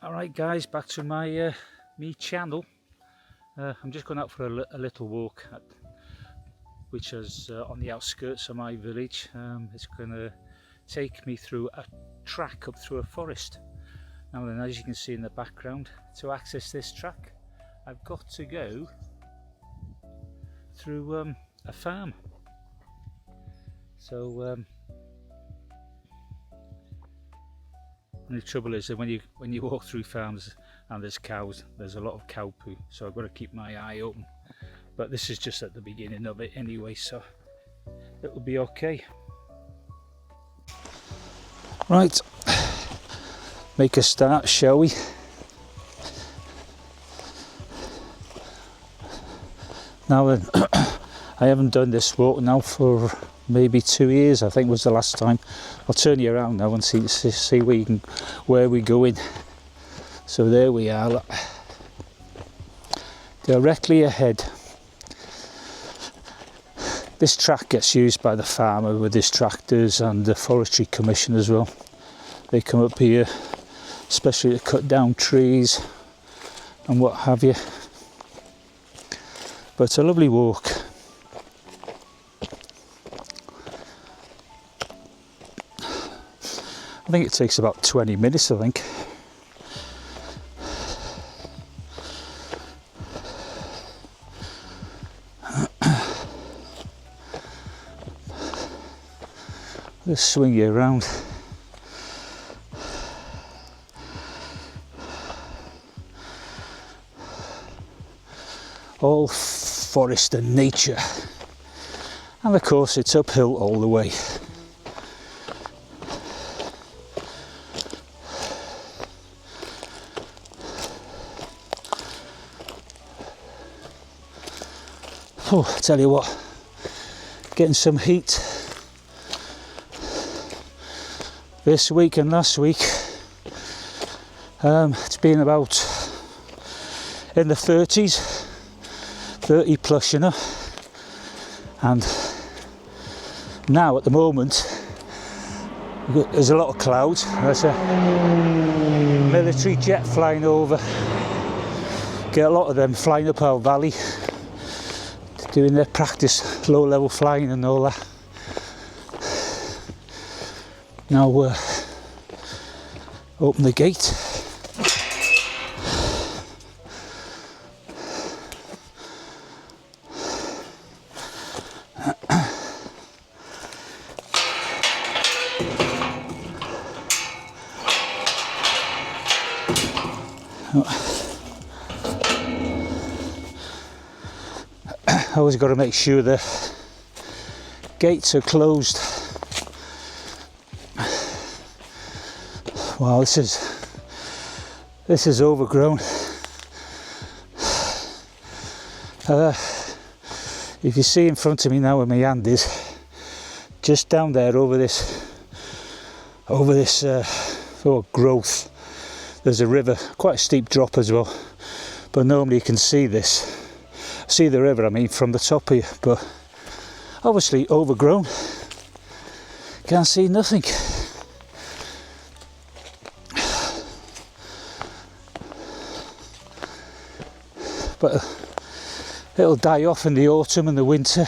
Alright guys, back to my me channel. I'm just going out for a little walk, which is on the outskirts of my village. It's going to take me through a track up through a forest. Now then, as you can see in the background, to access this track I've got to go through a farm. So and the trouble is that when you walk through farms and there's cows, there's a lot of cow poo, so I've got to keep my eye open. But this is just at the beginning of it anyway, so it will be okay. Right, make a start, shall we? Now then, I haven't done this walk now for maybe 2 years, I think was the last time. I'll turn you around now and see where we're going. So there we are, look. Directly ahead. This track gets used by the farmer with his tractors and the forestry commission as well. They come up here especially to cut down trees and what have you. But it's a lovely walk. I think it takes about 20 minutes, I think. Let's swing you around. All forest and nature. And of course it's uphill all the way. Oh, I tell you what, getting some heat this week and last week. It's been about in the 30s, 30 plus, you know, and now at the moment there's a lot of clouds. There's a military jet flying over. Get a lot of them flying up our valley, doing their practice low level flying and all that. Now open the gate. Always got to make sure the gates are closed. Wow, this is overgrown. If you see in front of me now where my hand is, just down there over this growth, there's a river, quite a steep drop as well. But normally you can see the river, I mean, from the top here, but obviously overgrown. Can't see nothing. But it'll die off in the autumn and the winter.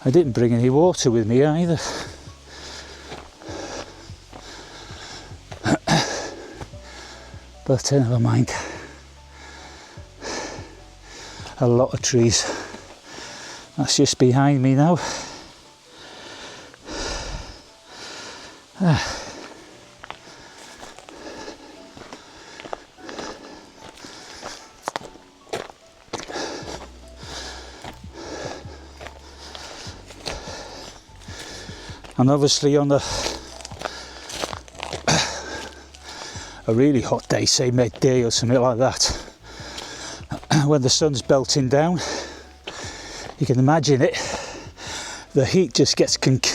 I didn't bring any water with me either. But never mind. A lot of trees. That's just behind me now. And obviously on a really hot day, say midday or something like that, when the sun's belting down, you can imagine it, the heat just gets contained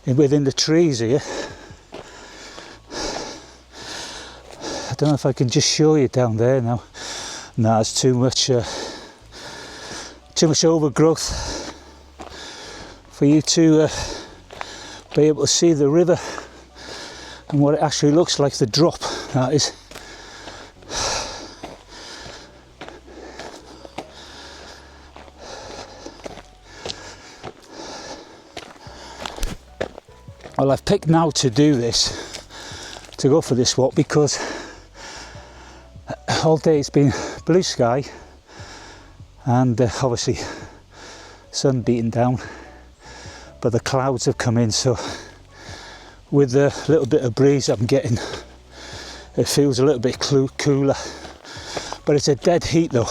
within the trees here. I don't know if I can just show you down there now. Nah, it's too much overgrowth for you to be able to see the river and what it actually looks like, the drop, that is. Well, I've picked now to do this, to go for this walk, because all day it's been blue sky and obviously sun beating down, but the clouds have come in, so with the little bit of breeze I'm getting, it feels a little bit cooler, but it's a dead heat though.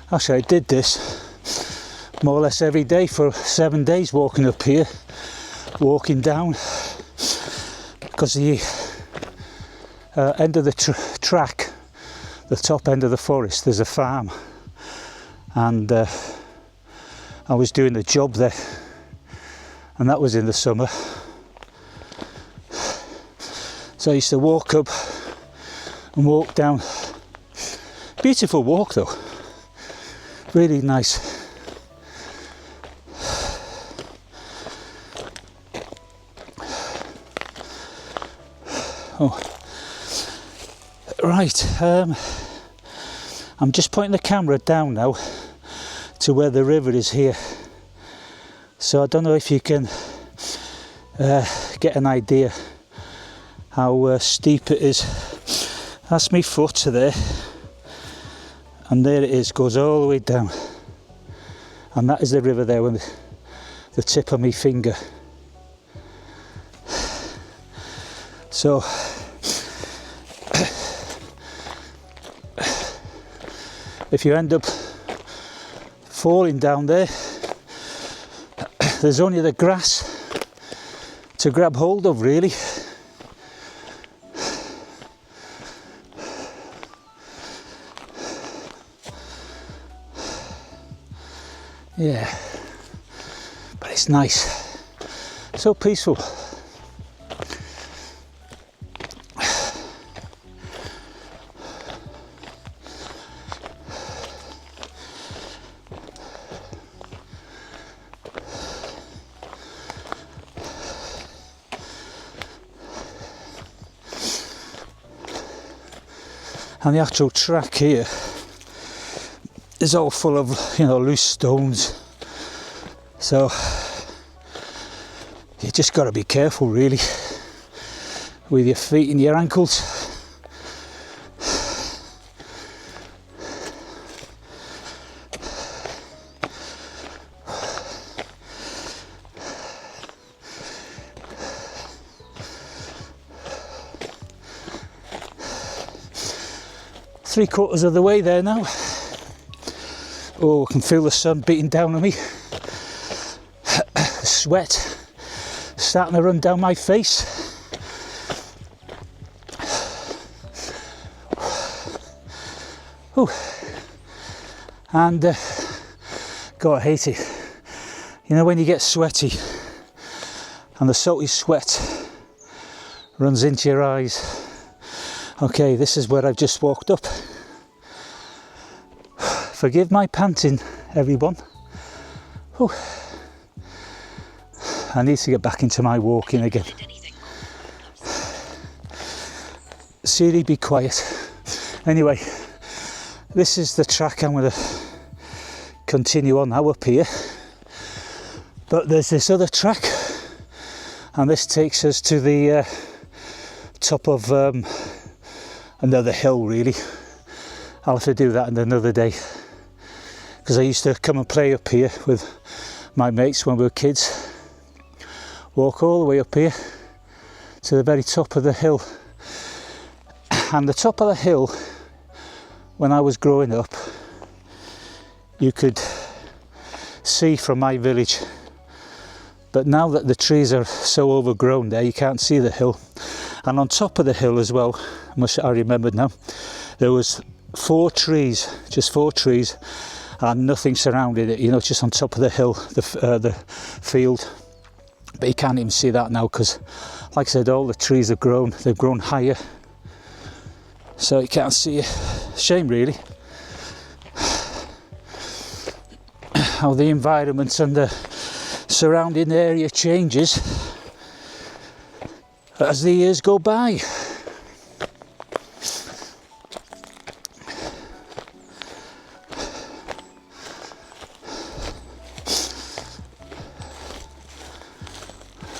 Actually, I did this more or less every day for 7 days, walking up here, walking down, because the end of the track, the top end of the forest, there's a farm, and I was doing the job there, and that was in the summer. So I used to walk up and walk down. Beautiful walk though. Really nice. Oh, right. I'm just pointing the camera down now to where the river is here. So I don't know if you can get an idea how steep it is. That's my foot to there. And there it is, goes all the way down, and that is the river there with the tip of my finger. So if you end up falling down there, there's only the grass to grab hold of, really. Yeah, but it's nice, so peaceful. And the actual track here is all full of, loose stones, so you just got to be careful really with your feet and your ankles. Three-quarters of the way there now. Oh, I can feel the sun beating down on me. Sweat starting to run down my face. Ooh. And God, I hate it. When you get sweaty and the salty sweat runs into your eyes. Okay, this is where I've just walked up. Forgive my panting, everyone. Whew. I need to get back into my walking again. Siri, be quiet. Anyway, this is the track I'm going to continue on now up here. But there's this other track, and this takes us to the top of another hill, really. I'll have to do that in another day, because I used to come and play up here with my mates when we were kids. Walk all the way up here to the very top of the hill. And the top of the hill, when I was growing up, you could see from my village. But now that the trees are so overgrown there, you can't see the hill. And on top of the hill as well, I remembered now, there was 4 trees, just 4 trees, and nothing surrounded it, you know, just on top of the hill, the field. But you can't even see that now because, like I said, all the trees have grown, they've grown higher, so you can't see it. Shame really, how the environment and the surrounding area changes as the years go by.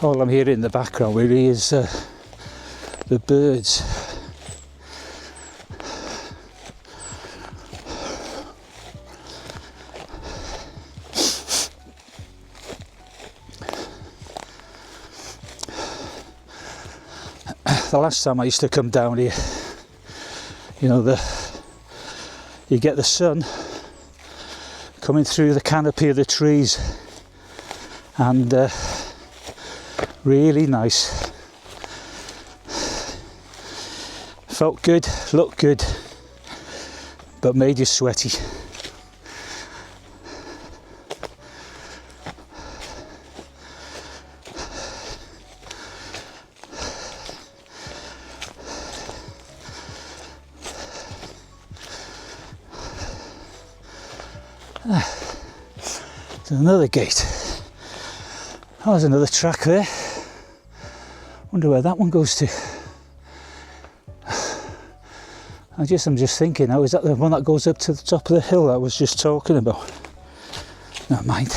All I'm hearing in the background really is the birds. The last time I used to come down here, you know, you get the sun coming through the canopy of the trees, and really nice. Felt good, looked good, but made you sweaty. There's another gate. Oh, there's another track there. Wonder where that one goes to. I'm just thinking now, is that the one that goes up to the top of the hill that I was just talking about? Never mind.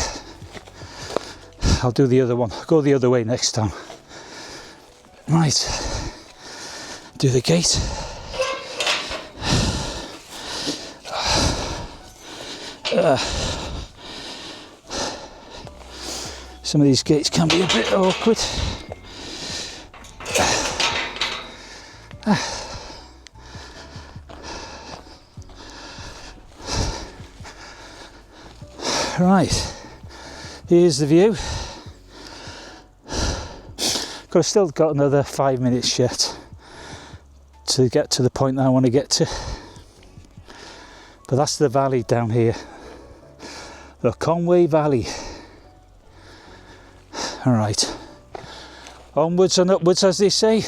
I'll do the other one. Go the other way next time. Right. Do the gate. Some of these gates can be a bit awkward. Right, here's the view. I've still got another 5 minutes yet to get to the point that I want to get to. But that's the valley down here, the Conway Valley. All right, onwards and upwards, as they say.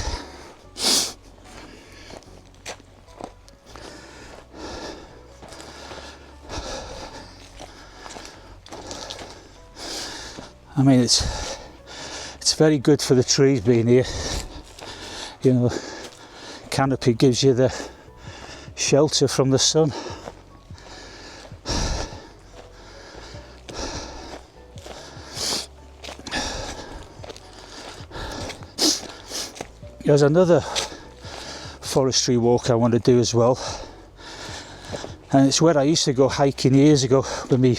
I mean, it's very good for the trees being here. You know, canopy gives you the shelter from the sun. There's another forestry walk I want to do as well, and it's where I used to go hiking years ago with me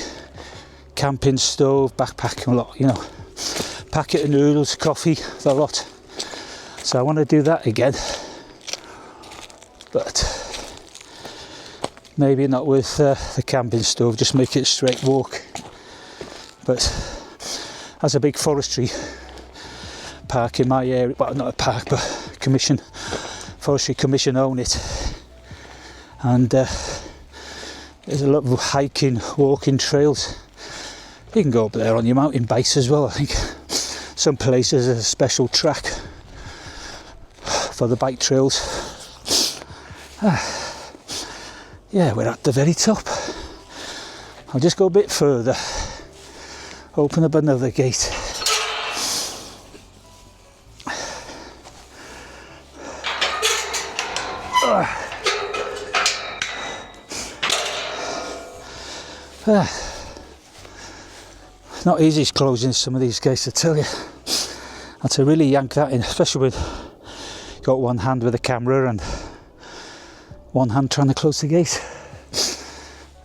camping stove, backpack, a lot, you know, packet of noodles, coffee, the lot. So I want to do that again, but maybe not with the camping stove, just make it a straight walk. But as a big forestry park in my area, well, not a park, but forestry commission own it, and there's a lot of hiking, walking trails. You can go up there on your mountain bikes as well. I think some places there's a special track for the bike trails. Yeah, we're at the very top. I'll just go a bit further, open up another gate. Not easy closing some of these gates, I tell you. I had to really yank that in, especially with got one hand with the camera and one hand trying to close the gate.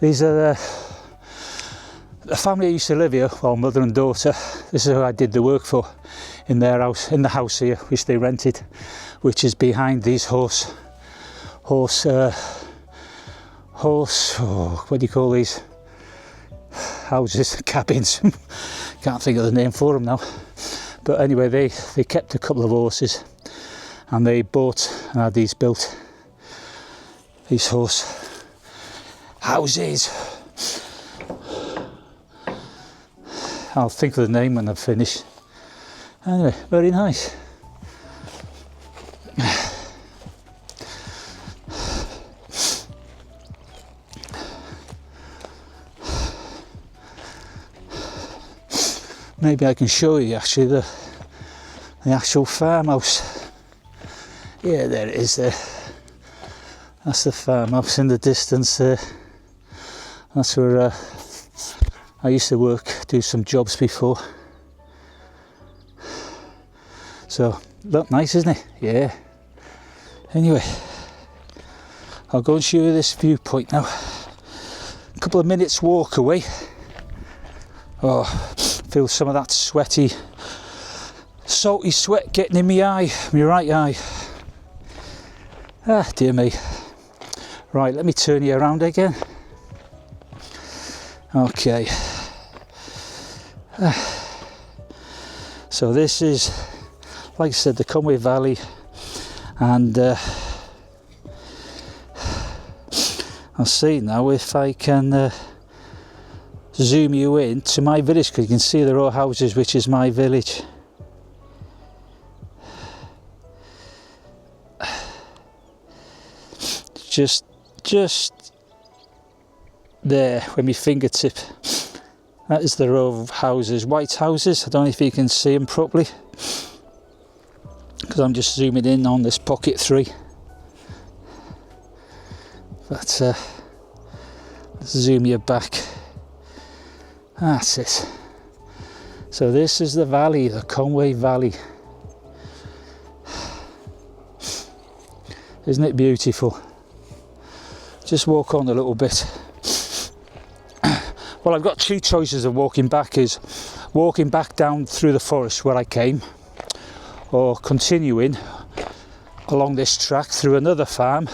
These are the family that used to live here, well, mother and daughter. This is who I did the work for in their house, in the house here, which they rented, which is behind these horse, what do you call these? Houses, cabins. Can't think of the name for them now. But anyway, they kept a couple of horses, and they bought and had these built, these horse houses. I'll think of the name when I've finished. Anyway, very nice. Maybe I can show you actually the actual farmhouse. Yeah, there it is there. That's the farmhouse in the distance there. That's where I used to work, do some jobs before. So, look nice, isn't it? Yeah. Anyway, I'll go and show you this viewpoint now. A couple of minutes walk away. Oh, feel some of that sweaty, salty sweat getting in my eye, my right eye. Ah, dear me. Right, let me turn you around again. Okay. So this is, like I said, the Conway Valley, and I'll see now if I can zoom you in to my village, because you can see the row of houses, which is my village. Just there, with my fingertip. That is the row of houses, white houses. I don't know if you can see them properly, because I'm just zooming in on this pocket 3. But let's zoom you back. That's it. So this is the valley, the Conway Valley. Isn't it beautiful? Just walk on a little bit. Well, I've got 2 choices of walking back, is walking back down through the forest where I came, or continuing along this track through another farm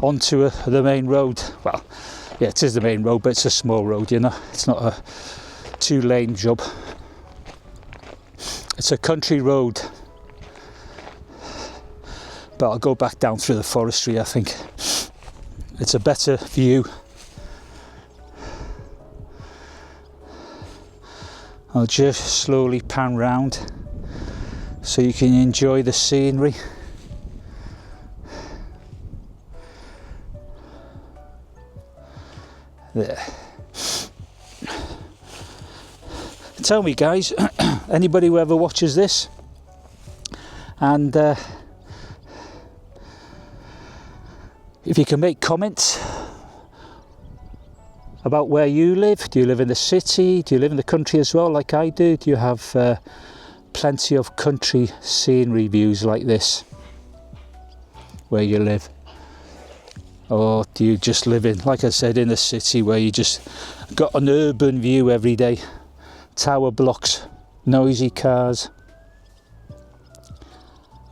onto the main road. Well, yeah, it is the main road, but it's a small road, you know. It's not a 2-lane job. It's a country road. But I'll go back down through the forestry, I think. It's a better view. I'll just slowly pan round so you can enjoy the scenery. There. Tell me, guys, anybody who ever watches this, and if you can make comments about where you live. Do you live in the city? Do you live in the country as well, like I do? Do you have plenty of country scenery views like this where you live? Or do you just live in, like I said, in the city where you just got an urban view every day? Tower blocks, noisy cars.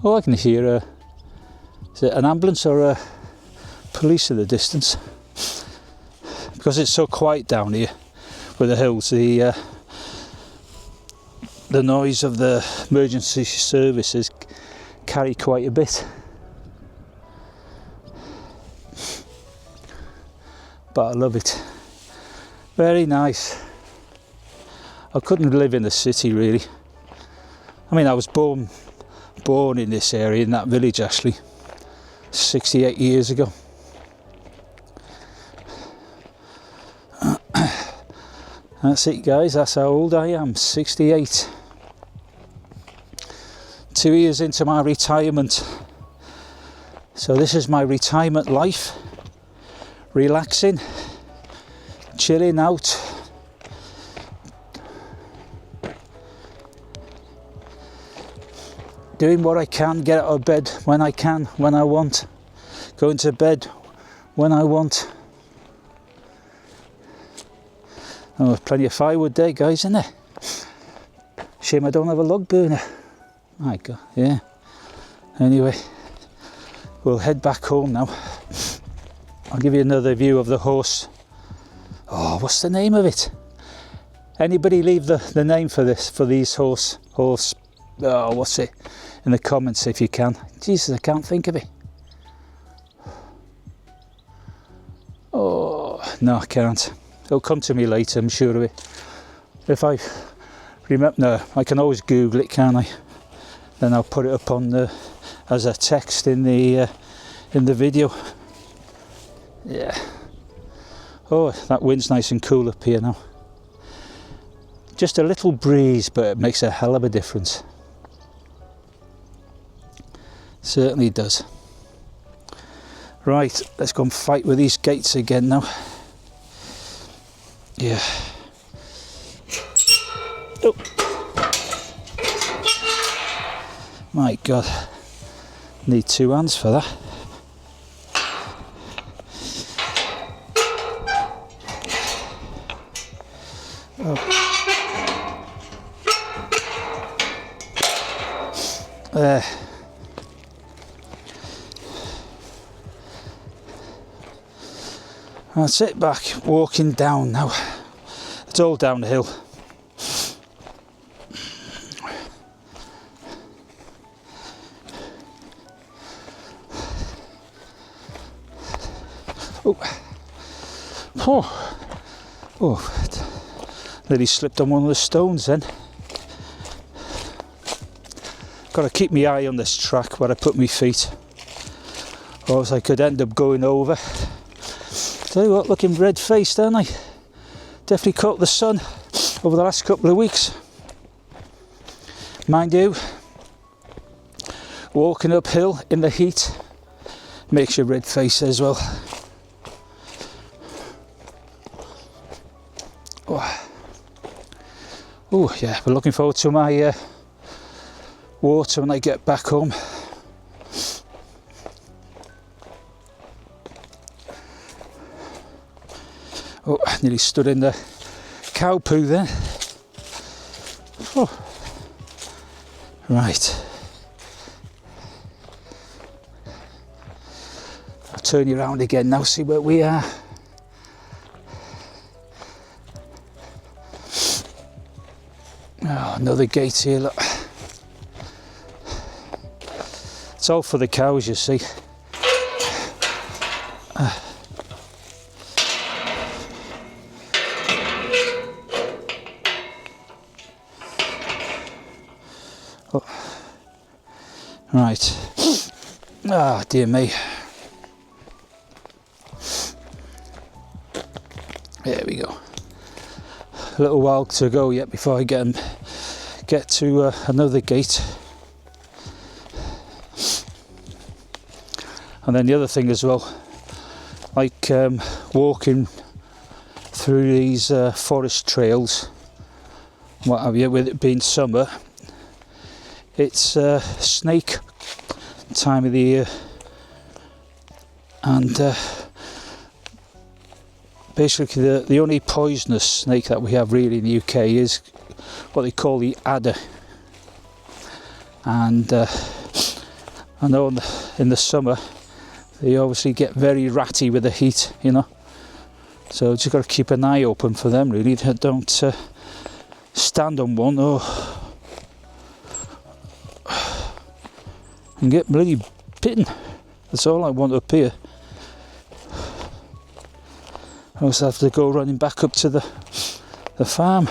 Oh, I can hear is it an ambulance or a police in the distance? Because it's so quiet down here with the hills, the noise of the emergency services carry quite a bit. But I love it. Very nice. I couldn't live in the city really. I mean, I was born in this area, in that village actually, 68 years ago. That's it, guys, that's how old I am, 68. 2 years into my retirement. So this is my retirement life. Relaxing, chilling out. Doing what I can, get out of bed when I can, when I want. Going to bed when I want. Oh, plenty of firewood there, guys, isn't there? Shame I don't have a log burner. My God, yeah. Anyway, we'll head back home now. I'll give you another view of the horse. Oh, what's the name of it? Anybody leave the name for this, for these horse, oh, what's it? in the comments if you can. Jesus, I can't think of it. Oh, no, I can't. It'll come to me later, I'm sure of it. If I remember, no, I can always Google it, can't I? Then I'll put it up on the as a text in the video. Yeah. Oh, that wind's nice and cool up here now. Just a little breeze, but it makes a hell of a difference. Certainly does. Right, let's go and fight with these gates again now. Yeah. Oh. My God. Need 2 hands for that. Oh. There. That's it, back walking down now. It's all downhill. Oh, nearly slipped on one of the stones then. Got to keep my eye on this track where I put my feet, or else I could end up going over. Tell you what, looking red-faced, aren't I? Definitely caught the sun over the last couple of weeks. Mind you, walking uphill in the heat makes you red-faced as well. Oh yeah, we're looking forward to my water when I get back home. Oh, I nearly stood in the cow poo there. Oh. Right. I'll turn you around again now, see where we are. Oh, another gate here, look. It's all for the cows, you see. Oh. Right. Ah, dear me. There we go. A little while to go yet before I get to another gate. And then the other thing as well, like walking through these forest trails, what have you, with it being summer, it's snake time of the year, and basically the only poisonous snake that we have really in the UK is what they call the adder. And I know in the summer they obviously get very ratty with the heat, you know, so just got to keep an eye open for them really. Don't stand on one and get bloody bitten. That's all I want up here. I also have to go running back up to the farm.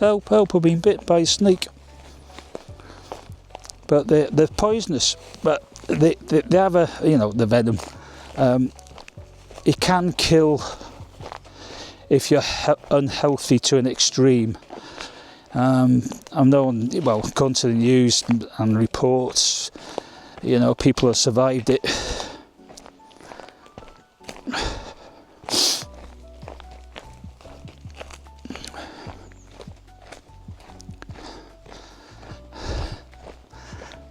Help, help, I've been bit by a snake. But they're poisonous, but they have a, you know, the venom. It can kill if you're unhealthy to an extreme. I'm known, well, according to the news and reports, you know, people have survived it.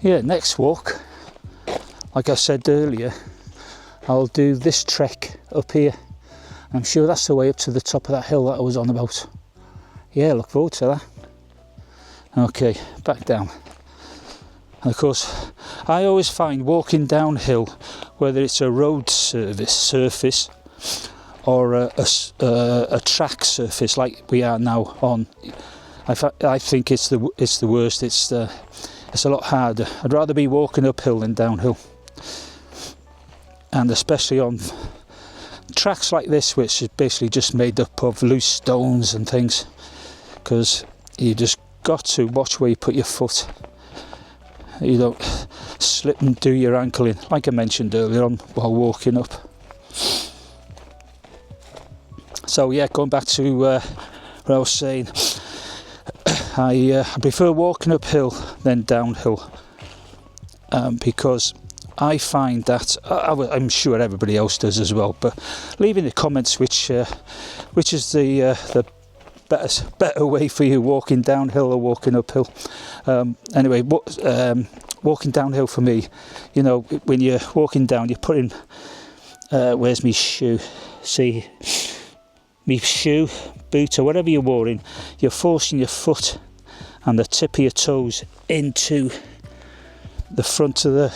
Yeah, next walk, like I said earlier, I'll do this trek up here. I'm sure that's the way up to the top of that hill that I was on about. Yeah, look forward to that. Okay, back down. And of course, I always find walking downhill, whether it's a road surface or a track surface like we are now on, I think it's the worst. it's a lot harder. I'd rather be walking uphill than downhill, and especially on tracks like this, which is basically just made up of loose stones and things, because you just got to watch where you put your foot. You don't slip and do your ankle in, like I mentioned earlier on while walking up. So yeah, going back to what I was saying, I prefer walking uphill than downhill, because I find that I'm sure everybody else does as well. But leave in the comments which is the better way for you, walking downhill or walking uphill. Anyway, walking downhill for me, you know, when you're walking down, you're putting where's my shoe? See, me shoe, boot, or whatever you're wearing, you're forcing your foot and the tip of your toes into the front of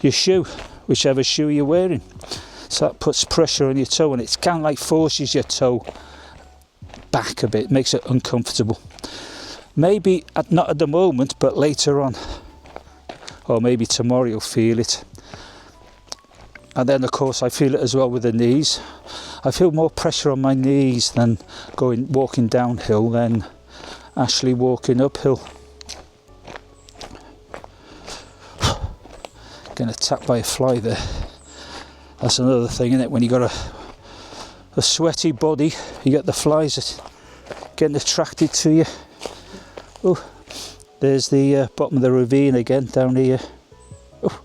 your shoe, whichever shoe you're wearing. So that puts pressure on your toe, and it's kind of like forces your toe back a bit, makes it uncomfortable. Maybe not at the moment, but later on, or maybe tomorrow you'll feel it. And then of course I feel it as well with the knees. I feel more pressure on my knees than walking downhill than actually walking uphill. Getting attacked by a fly there. That's another thing, isn't it? When you got a sweaty body, you get the flies getting attracted to you. Oh, there's the bottom of the ravine again down here. Oh,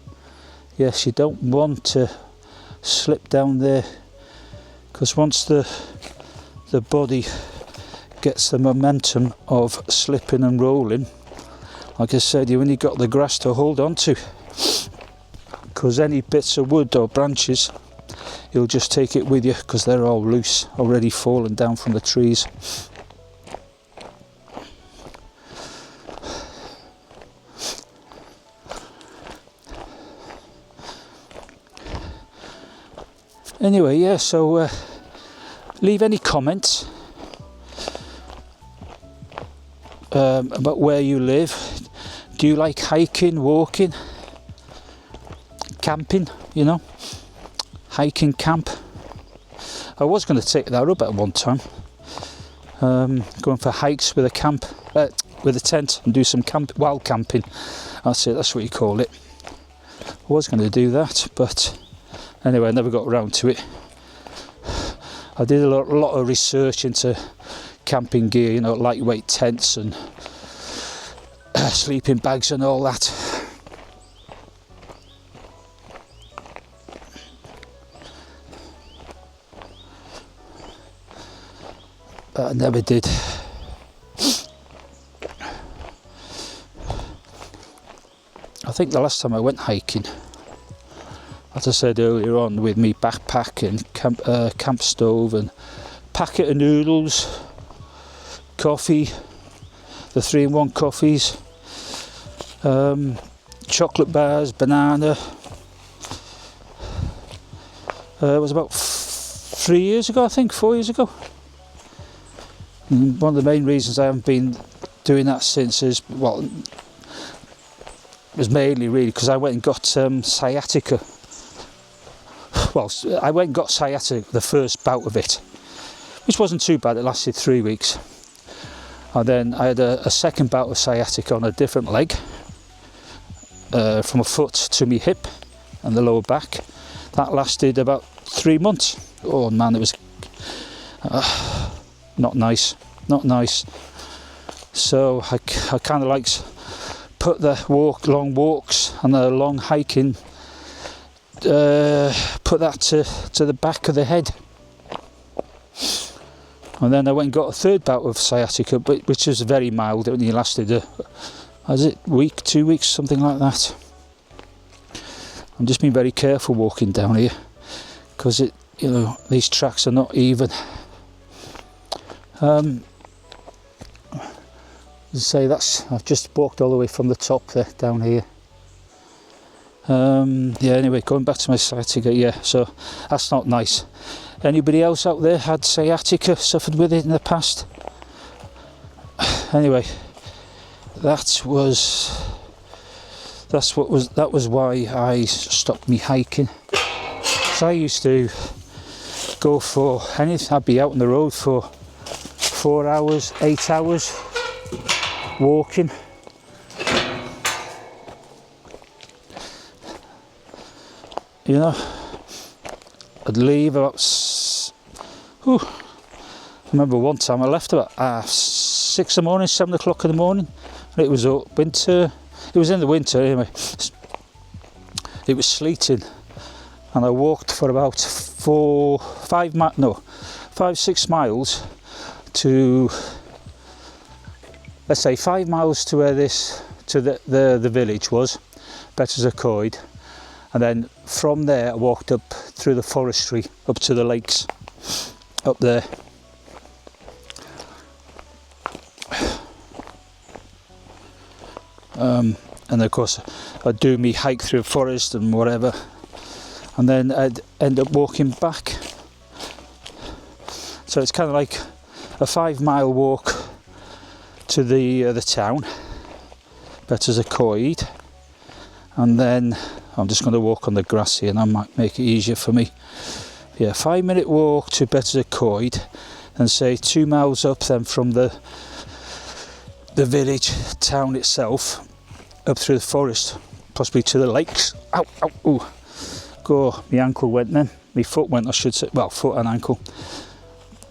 yes, you don't want to slip down there, because once the body gets the momentum of slipping and rolling, like I said, you only got the grass to hold on to, because any bits of wood or branches, you'll just take it with you, because they're all loose, already fallen down from the trees. Anyway, yeah, so leave any comments about where you live. Do you like hiking, walking, camping, you know, hiking, camp? I was going to take that up at one time, going for hikes with a with a tent and do some wild camping. That's it, that's what you call it. I was going to do that, but anyway, I never got around to it. I did a lot of research into camping gear, you know, lightweight tents and sleeping bags and all that. But I never did. I think the last time I went hiking, as I said earlier on, with me backpack and camp stove and packet of noodles, coffee, the 3-in-1 coffees, chocolate bars, banana. It was about 3 years ago, I think, 4 years ago. And one of the main reasons I haven't been doing that since is, well, it was mainly really because I went and got sciatica. Well, I went and got sciatica the first bout of it, which wasn't too bad. It lasted 3 weeks. And then I had a second bout of sciatica on a different leg, from a foot to my hip and the lower back. That lasted about 3 months. Oh man, it was not nice, not nice. So I kind of like put the long walks and the long hiking, put that to the back of the head. And then I went and got a third bout of sciatica, which was very mild. It only lasted week, 2 weeks, something like that. I'm just being very careful walking down here, because you know, these tracks are not even. Say I've just walked all the way from the top there down here. Yeah, anyway, going back to my sciatica, yeah, so that's not nice. Anybody else out there had sciatica, suffered with it in the past? Anyway, that was why I stopped me hiking. So I used to go for anything. I'd be out on the road for 4 hours, 8 hours walking. You know, I'd leave about I remember one time I left about 6 in the morning, 7 o'clock in the morning, and it was winter. It was in the winter anyway. It was sleeting, and I walked for about 5-6 miles to, let's say 5 miles to where the village was, Betws-y-Coed, and then from there I walked up through the forestry up to the lakes up there. And of course I'd do me hike through the forest and whatever, and then I'd end up walking back. So it's kind of like a 5-mile walk to the town, Betws-y-Coed, and then I'm just going to walk on the grass here, and that might make it easier for me. Yeah, 5-minute walk to Betws-y-Coed, and say 2 miles up then from the village town itself, up through the forest, possibly to the lakes. Ow, ow, ooh. Go, my ankle went then, my foot went I should say, well, foot and ankle,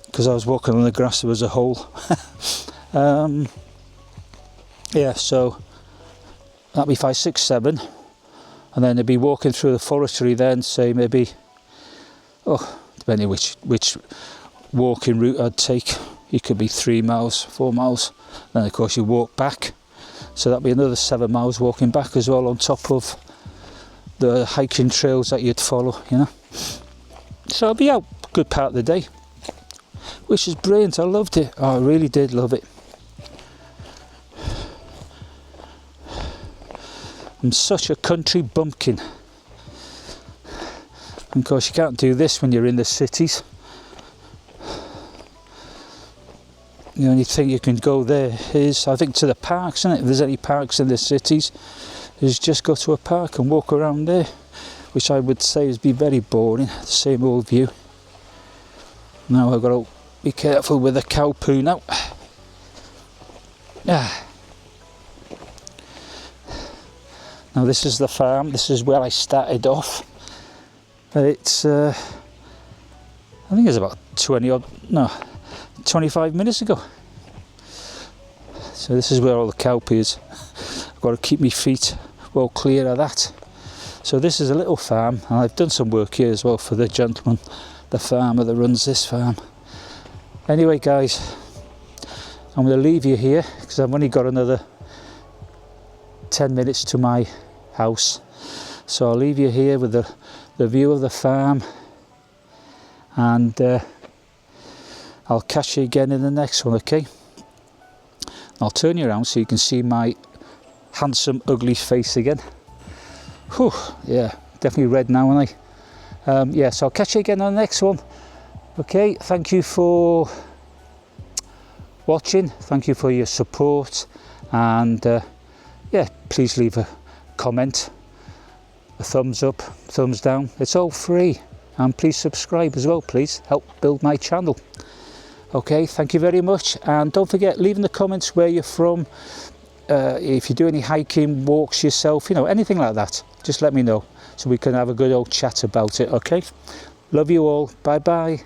because I was walking on the grass, there was a hole. Yeah, so that'd be 5, 6, 7, and then I'd be walking through the forestry then, say maybe, depending which walking route I'd take, it could be 3 miles, 4 miles, then of course you walk back, so that'd be another 7 miles walking back as well, on top of the hiking trails that you'd follow, you know. So I'd be out a good part of the day, which is brilliant. I loved it. I really did love it. I'm such a country bumpkin. And of course you can't do this when you're in the cities. The only thing you can go there is, I think, to the parks, isn't it? If there's any parks in the cities, is just go to a park and walk around there, which I would say would be very boring, the same old view. Now I've got to be careful with the cow poo now. Now this is the farm, this is where I started off. It's, I think it's about 25 minutes ago. So this is where all the cow poo is. I've got to keep my feet well clear of that. So this is a little farm, and I've done some work here as well for the gentleman, the farmer that runs this farm. Anyway guys, I'm going to leave you here because I've only got another 10 minutes to my house. So I'll leave you here with the view of the farm, and I'll catch you again in the next one, okay? I'll turn you around so you can see my handsome ugly face again. Whew, yeah, definitely red now, aren't I? Yeah, so I'll catch you again on the next one. Okay, thank you for watching, thank you for your support, and yeah, please leave a comment, a thumbs up, thumbs down, it's all free, and please subscribe as well, please help build my channel. Okay, thank you very much, and don't forget, leave in the comments where you're from, if you do any hiking, walks yourself, you know, anything like that, just let me know so we can have a good old chat about it, okay? Love you all, bye bye.